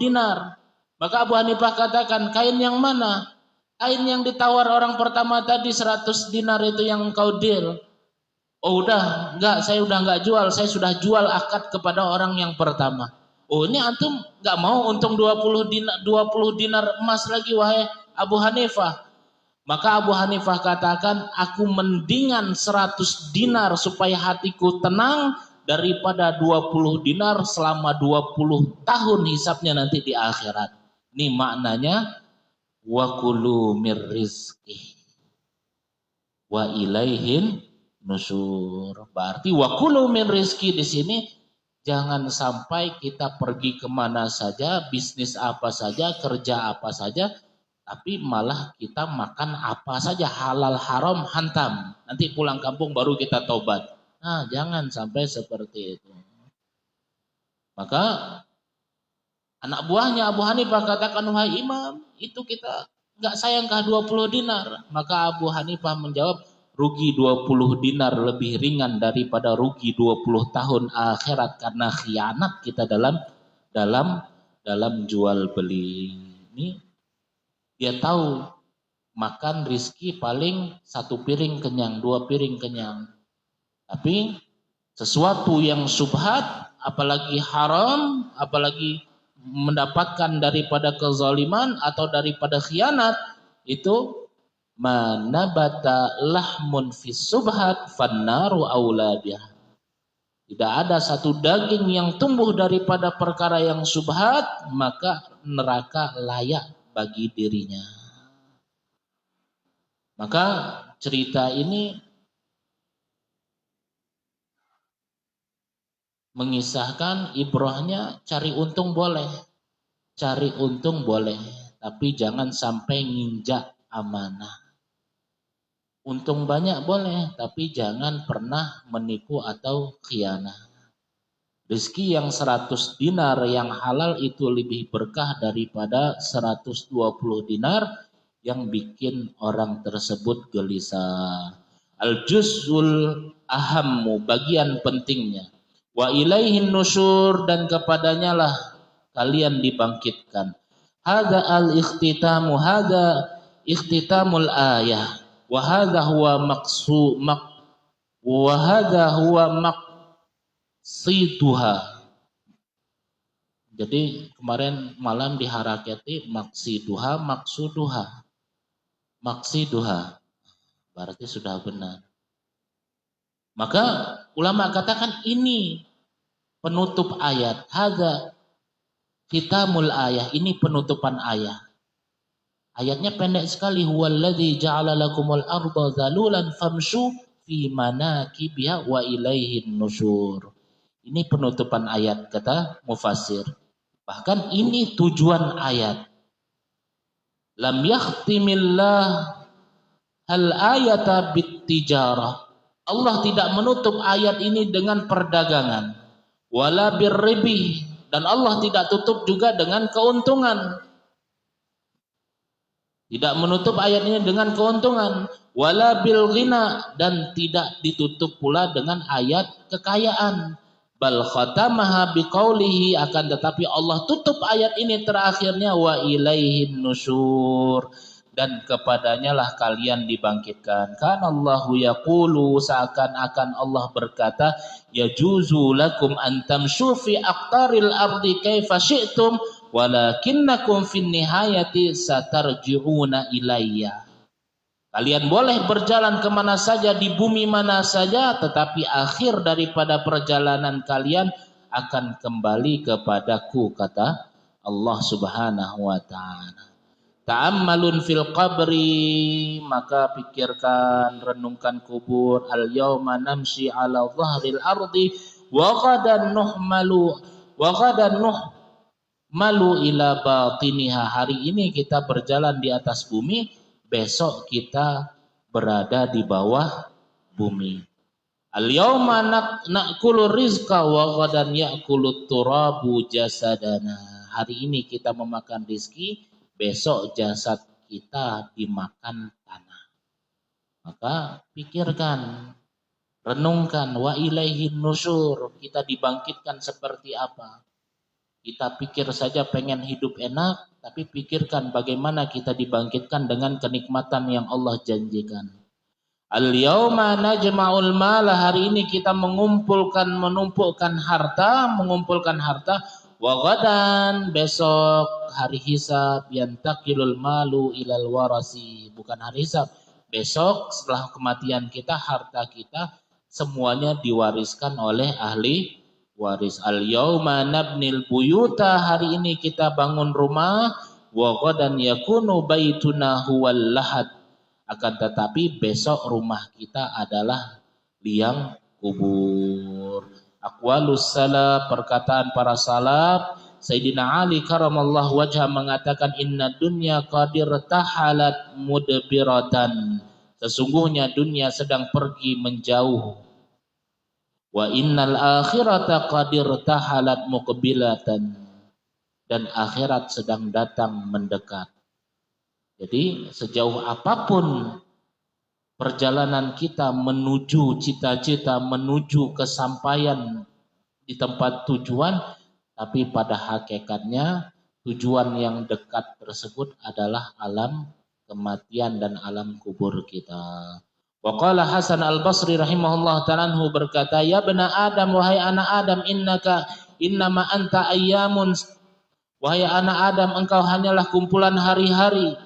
dinar. Maka Abu Hanifah katakan, kain yang mana? Kain yang ditawar orang pertama tadi 100 dinar itu yang engkau deal. Oh udah, enggak, saya udah enggak jual, saya sudah jual akad kepada orang yang pertama. Oh ini antum enggak mau untung 20 dinar emas lagi wahai Abu Hanifah. Maka Abu Hanifah katakan, aku mendingan 100 dinar supaya hatiku tenang daripada 20 dinar selama 20 tahun hisapnya nanti di akhirat. Ini maknanya wa kulu mir rizqi wa ilaihin nusur. Berarti wa kulu min rizqi di sini jangan sampai kita pergi kemana saja, bisnis apa saja, kerja apa saja, tapi malah kita makan apa saja halal haram hantam. Nanti pulang kampung baru kita tobat. Nah, jangan sampai seperti itu. Maka anak buahnya Abu Hanifah katakan, wahai imam, itu kita nggak sayangkah 20 dinar? Maka Abu Hanifah menjawab, rugi 20 dinar lebih ringan daripada rugi 20 tahun akhirat karena khianat kita dalam jual beli. Ini dia tahu makan rizki paling 1 piring kenyang, 2 piring kenyang. Tapi sesuatu yang subhat, apalagi haram, apalagi mendapatkan daripada kezaliman atau daripada khianat, itu manabata lahmun fis subhat fannaru aulabiyah. Tidak ada satu daging yang tumbuh daripada perkara yang subhat, maka neraka layak bagi dirinya. Maka cerita ini mengisahkan ibrahnya cari untung boleh, tapi jangan sampai nginjak amanah. Untung banyak boleh, tapi jangan pernah menipu atau khianat. Rezeki yang 100 dinar yang halal itu lebih berkah daripada 120 dinar yang bikin orang tersebut gelisah. Al-juz'ul ahammu, bagian pentingnya. Wa ilaihin nusyur, dan kepadanya lah kalian dibangkitkan. Hadza al-ikhtitamu, hadza ikhtitamul ayah. Wa hadza huwa maqsiduha. Jadi kemarin malam diharakati maqsiduha, maksiduha. Berarti sudah benar. Maka ulama katakan ini penutup ayat. Hadza khitamul ayat. Ini penutupan ayat. Ayatnya pendek sekali. Huwallazi ja'ala lakumul arda zalulan famshu fi manakibiha wa ilaihin nusyur. Ini penutupan ayat kata mufassir. Bahkan ini tujuan ayat. Lam yakhtimillah hal ayata bittijarah. Allah tidak menutup ayat ini dengan perdagangan. Wala birribih. Dan Allah tidak tutup juga dengan keuntungan. Tidak menutup ayat ini dengan keuntungan. Wala bil ghina. Dan tidak ditutup pula dengan ayat kekayaan. Bal khatamaha biqaulihi, akan tetapi Allah tutup ayat ini terakhirnya wa ilaihin nusyur, dan kepadanya lah kalian dibangkitkan. Kana Allahu yaqulu, seakan-akan Allah berkata, yajuzu lakum an tamshu fi aqtaril ardi kaifa syi'tum walakinnakum fin nihayati satarji'una ilayya. Kalian boleh berjalan kemana saja, di bumi mana saja, tetapi akhir daripada perjalanan kalian akan kembali kepadaku, kata Allah subhanahu wa ta'ala. Ta'ammalun fil qabri, maka pikirkan, renungkan kubur. Al yawma namshi ala dhahril ardi wa ghadan nuhmalu ila batiniha. Hari ini kita berjalan di atas bumi, besok kita berada di bawah bumi. Al-yawma na'kulu rizqa wa ghadan ya'kulu turabu jasadana. Hari ini kita memakan rizki, besok jasad kita dimakan tanah. Maka pikirkan, renungkan, wa ilaihin nusyur, kita dibangkitkan seperti apa. Kita pikir saja pengen hidup enak, tapi pikirkan bagaimana kita dibangkitkan dengan kenikmatan yang Allah janjikan. Al-yawma najma'ul mala, hari ini kita mengumpulkan harta. Wa ghadan, besok hari hisab, yantakilul malu ilal warasi, bukan hari hisab. Besok setelah kematian kita, harta kita semuanya diwariskan oleh ahli waris. Al-yawma nabnil buyuta, hari ini kita bangun rumah. Wa ghadan yakunu baituna huwal lahad, akan tetapi besok rumah kita adalah liang kubur. Aqwalus salaf, perkataan para salaf. Sayyidina Ali karamallahu wajhah mengatakan, inna dunya qadir tahalat mudbiratan, sesungguhnya dunia sedang pergi menjauh. Wa innal akhirata qadir tahalat muqbilatan, dan akhirat sedang datang mendekat. Jadi sejauh apapun perjalanan kita menuju cita-cita, menuju kesampaian di tempat tujuan, tapi pada hakikatnya tujuan yang dekat tersebut adalah alam kematian dan alam kubur kita. Wa qala Hasan al-Basri rahimahullah ta'ala anhu berkata, ya bena Adam, wahai anak Adam, innama anta ayyamun, wahai anak Adam, engkau hanyalah kumpulan hari-hari.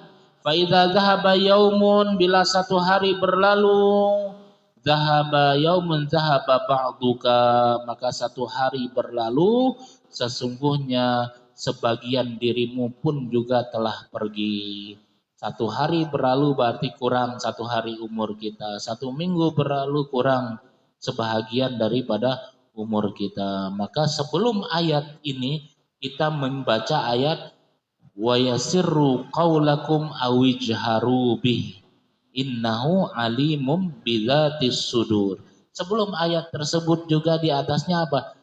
Fa idza dhahaba yaumun, bila satu hari berlalu, dhahaba yaumun dhahaba ba'duka, maka satu hari berlalu, sesungguhnya sebagian dirimu pun juga telah pergi. Satu hari berlalu berarti kurang satu hari umur kita. Satu minggu berlalu kurang sebahagian daripada umur kita. Maka sebelum ayat ini kita membaca ayat wa yasirru qaulakum awijharu bih innahu alimum billatis sudur. Sebelum ayat tersebut juga di atasnya apa?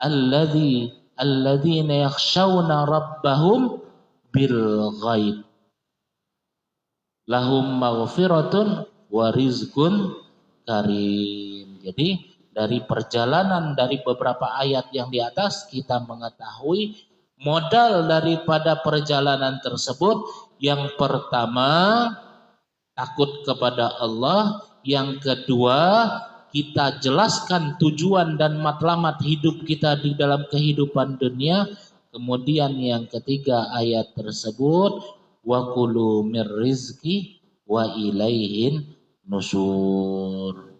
Alladzina yakhshawna rabbahum bil ghaib lahum maghfiratun wa rizqun karim. Jadi dari perjalanan dari beberapa ayat yang di atas kita mengetahui modal daripada perjalanan tersebut. Yang pertama, takut kepada Allah. Yang kedua, kita jelaskan tujuan dan matlamat hidup kita di dalam kehidupan dunia. Kemudian yang ketiga, ayat tersebut wa kulu mir rizqi wa ilaihin nusyur.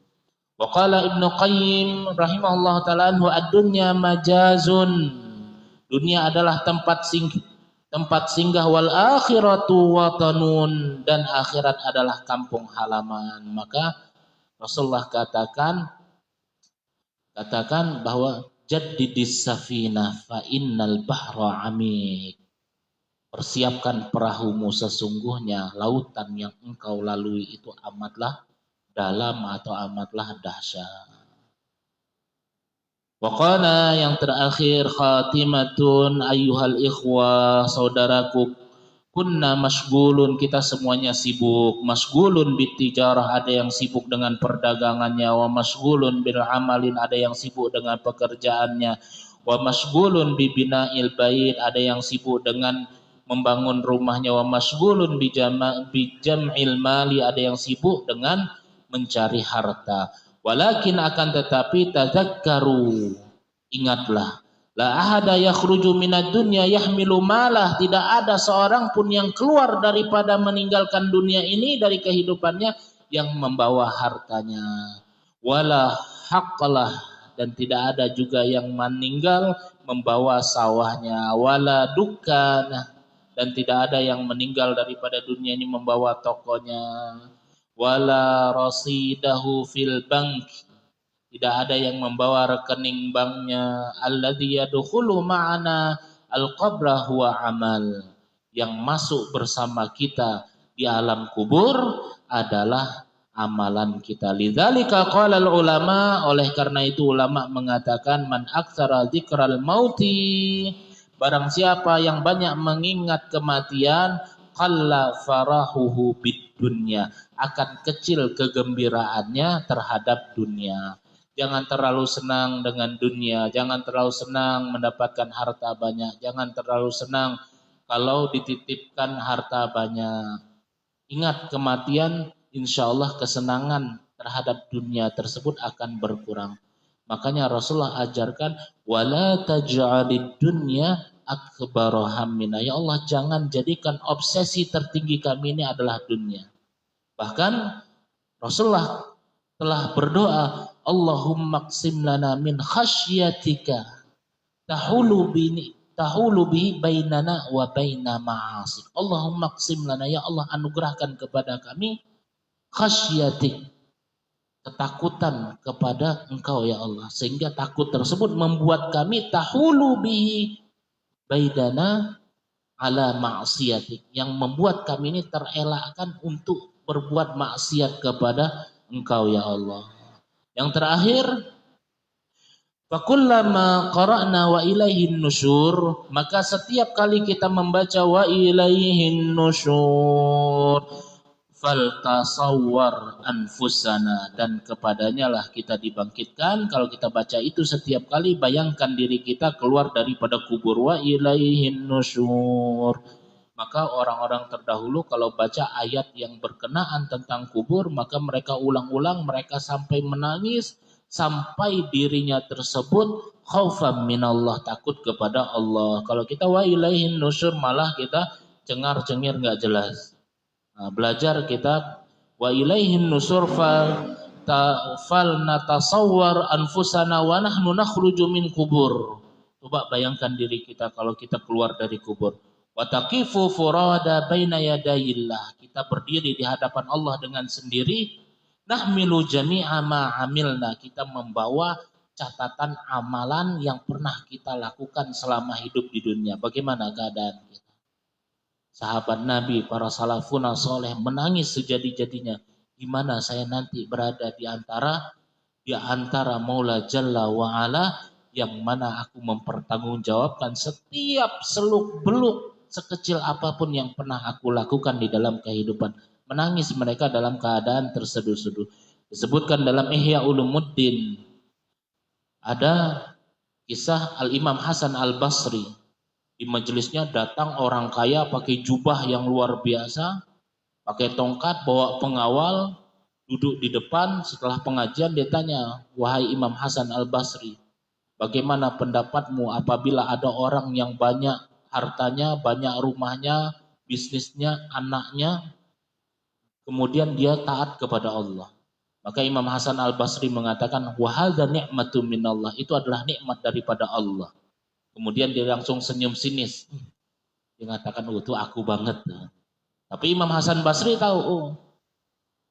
Wa qala Ibnu Qayyim rahimahullah taala anhu ad-dunya majazun. Dunia adalah tempat singgah wal akhiratu watanun, dan akhirat adalah kampung halaman. Maka Rasulullah katakan bahwa jaddidis safina fa innal bahra amik. Persiapkan perahumu, sesungguhnya lautan yang engkau lalui itu amatlah dalam atau amatlah dahsyat. Waqala, yang terakhir, khatimatun ayyuhal ikhwah, saudaraku, kunna masgulun, kita semuanya sibuk, masgulun bitijarah, ada yang sibuk dengan perdagangannya, wa masgulun bil amalin, ada yang sibuk dengan pekerjaannya, wa masgulun bibina'il bait, ada yang sibuk dengan membangun rumahnya, wa masgulun bijam'il mali, ada yang sibuk dengan mencari harta. Walakin, akan tetapi, tadzakkaru, ingatlah, la ahada yakhruju minad dunya yahmilu malah, tidak ada seorang pun yang keluar daripada meninggalkan dunia ini, dari kehidupannya, yang membawa hartanya. Wala haqqalah, dan tidak ada juga yang meninggal membawa sawahnya. Wala dukkana, dan tidak ada yang meninggal daripada dunia ini membawa tokonya. Wala rasidahu fil bank, tidak ada yang membawa rekening banknya. Alladzi yadkhulu ma'ana al-qabra huwa amal, yang masuk bersama kita di alam kubur adalah amalan kita. Lidzalika qala ulama, oleh karena itu ulama mengatakan, man aktsara dzikral mauti, barang siapa yang banyak mengingat kematian, qalla farahuhu bid dunya, akan kecil kegembiraannya terhadap dunia. Jangan terlalu senang dengan dunia, jangan terlalu senang mendapatkan harta banyak, jangan terlalu senang kalau dititipkan harta banyak. Ingat kematian, insya Allah kesenangan terhadap dunia tersebut akan berkurang. Makanya Rasulullah ajarkan, wala taj'alid dunya akbara hammina. Ya Allah, jangan jadikan obsesi tertinggi kami ini adalah dunia. Bahkan Rasulullah telah berdoa, Allahumma qsim lana min khasyatika tahulu bihi bainana wa baina ma'asik. Allahumma qsim lana, ya Allah, anugerahkan kepada kami khasyatik, ketakutan kepada Engkau ya Allah, sehingga takut tersebut membuat kami tahulu bihi bainana ala ma'siyatik, yang membuat kami ini terelakkan untuk berbuat maksiat kepada Engkau ya Allah. Yang terakhir, fakullama qara'na wa ilaihin nusyur, maka setiap kali kita membaca wa ilaihin nusyur, faltasawwar anfusana, dan kepadanya lah kita dibangkitkan. Kalau kita baca itu setiap kali, bayangkan diri kita keluar daripada kubur. Wa ilaihin nusyur. Maka orang-orang terdahulu kalau baca ayat yang berkenaan tentang kubur, maka mereka ulang-ulang, mereka sampai menangis, sampai dirinya tersebut khaufan minallah, takut kepada Allah. Kalau kita wa ilaihin nusyur, malah kita cengar-cengir nggak jelas. Nah, belajar kita wa ilaihin nusyur fal natasawwar anfusana wa nahnu nakhruju min kubur. Coba bayangkan diri kita kalau kita keluar dari kubur. Wa taqifu furada baina yadayillah, kita berdiri di hadapan Allah dengan sendiri. Nahmilu jami'a ma amilna, kita membawa catatan amalan yang pernah kita lakukan selama hidup di dunia. Bagaimana keadaan kita? Sahabat Nabi, para salafun saleh menangis sejadi-jadinya. Gimana saya nanti berada di antara Maula Jalla wa Ala, yang mana aku mempertanggungjawabkan setiap seluk beluk sekecil apapun yang pernah aku lakukan di dalam kehidupan. Menangis mereka dalam keadaan terseduh-seduh. Disebutkan dalam Ihya Ulumuddin, ada kisah Al-Imam Hasan Al-Basri. Di majelisnya datang orang kaya pakai jubah yang luar biasa, pakai tongkat, bawa pengawal, duduk di depan. Setelah pengajian dia tanya, wahai Imam Hasan Al-Basri, bagaimana pendapatmu apabila ada orang yang banyak hartanya, banyak rumahnya, bisnisnya, anaknya, kemudian dia taat kepada Allah? Maka Imam Hasan Al-Basri mengatakan wa hadza ni'matun minallah, itu adalah nikmat daripada Allah. Kemudian dia langsung senyum sinis. Dia mengatakan, "Oh, itu aku banget." Tapi Imam Hasan Basri tahu, oh,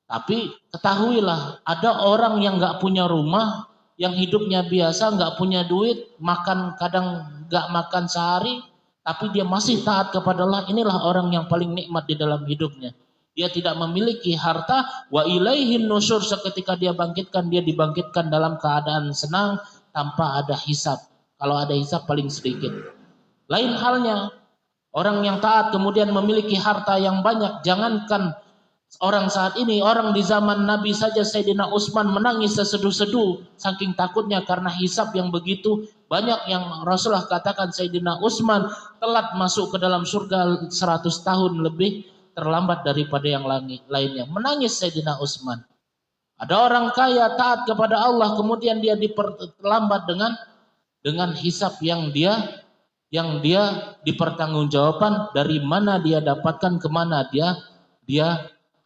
tapi ketahuilah ada orang yang nggak punya rumah, yang hidupnya biasa, nggak punya duit, makan kadang nggak makan sehari, tapi dia masih taat kepada Allah. Inilah orang yang paling nikmat di dalam hidupnya. Dia tidak memiliki harta, wa ilaihin nusyur, seketika dia bangkitkan, dia dibangkitkan dalam keadaan senang tanpa ada hisab. Kalau ada hisab paling sedikit. Lain halnya orang yang taat kemudian memiliki harta yang banyak, jangankan orang saat ini, orang di zaman Nabi saja Sayyidina Utsman menangis seseduh-seduh saking takutnya karena hisab yang begitu banyak. Yang Rasulullah katakan Sayyidina Utsman telat masuk ke dalam surga 100 tahun lebih terlambat daripada yang lainnya. Menangis Sayyidina Utsman. Ada orang kaya taat kepada Allah kemudian dia diperlambat dengan hisab yang dia dipertanggungjawabkan dari mana dia dapatkan, kemana dia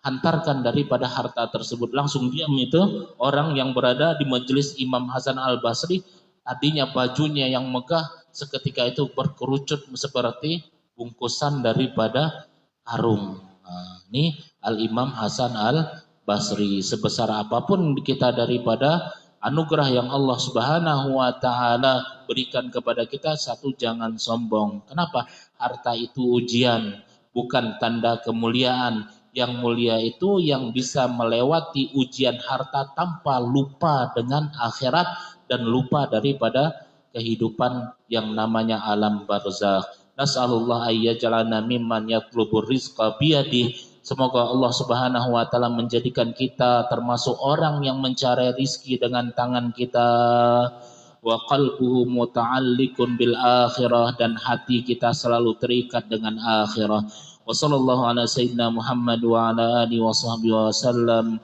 hantarkan daripada harta tersebut. Langsung diam itu orang yang berada di majelis Imam Hasan Al-Basri, tadinya bajunya yang megah seketika itu berkerucut seperti bungkusan daripada karung. Nah, ini Al-Imam Hasan Al-Basri. Sebesar apapun kita daripada anugerah yang Allah Subhanahu wa taala berikan kepada kita, satu, jangan sombong. Kenapa? Harta itu ujian, bukan tanda kemuliaan. Yang mulia itu yang bisa melewati ujian harta tanpa lupa dengan akhirat dan lupa daripada kehidupan yang namanya alam barzakh. Nas'alullah ayyaj'alana mimman yatlubur rizqa biyadih. Semoga Allah Subhanahu wa taala menjadikan kita termasuk orang yang mencari rizki dengan tangan kita. Wa qalbuhu muta'alliqun bil akhirah, dan hati kita selalu terikat dengan akhirah. Wa sallallahu ala sayyidina Muhammad wa ala alihi wa sahbihi wa sallam.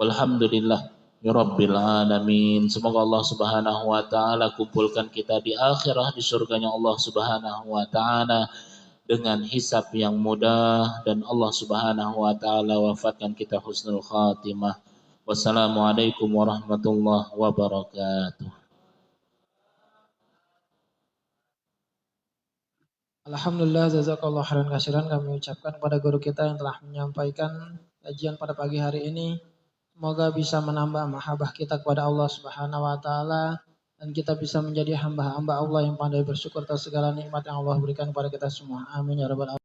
Walhamdulillah ya rabbil alamin. Semoga Allah Subhanahu wa taala kumpulkan kita di akhirah di surganya Allah Subhanahu wa taala dengan hisab yang mudah, dan Allah Subhanahu wa taala wafatkan kita husnul khatimah. Wassalamualaikum warahmatullahi wabarakatuh. Alhamdulillah, jazakallah khairan katsiran, kami ucapkan kepada guru kita yang telah menyampaikan kajian pada pagi hari ini. Semoga bisa menambah mahabbah kita kepada Allah Subhanahu wa taala, dan kita bisa menjadi hamba-hamba Allah yang pandai bersyukur atas segala nikmat yang Allah berikan kepada kita semua. Amin ya rabbal alamin.